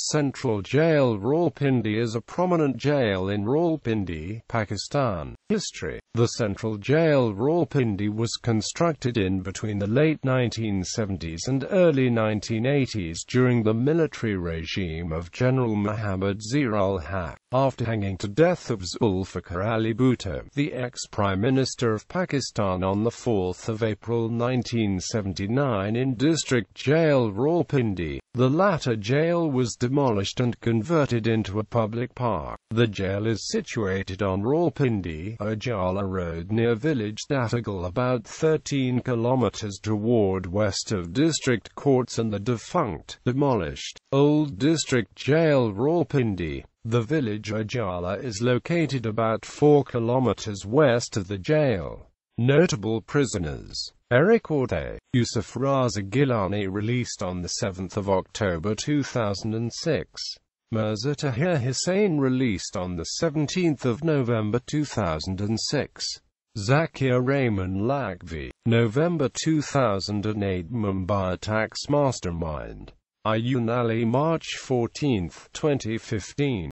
Central Jail Rawalpindi is a prominent jail in Rawalpindi, Pakistan. History. The Central Jail Rawalpindi was constructed in between the late 1970s and early 1980s during the military regime of General Muhammad Zia-ul-Haq. After hanging to death of Zulfikar Ali Bhutto, the ex-Prime Minister of Pakistan, on 4 April 1979 in District Jail Rawalpindi, the latter jail was demolished and converted into a public park. The jail is situated on Rawalpindi, Ujala Road near village Datagal, about 13 kilometers toward west of District Courts and the defunct, demolished, old District Jail Rawalpindi. The village Ujala is located about 4 kilometers west of the jail. Notable prisoners: Eric Orte, Yusuf Raza Gilani, released on 7 October 2006. Mirza Tahir Hussain, released on 17 November 2006. Zakir Rahman Lakhvi, November 2008. Mumbai Attacks Mastermind Ayun Ali, March 14, 2015.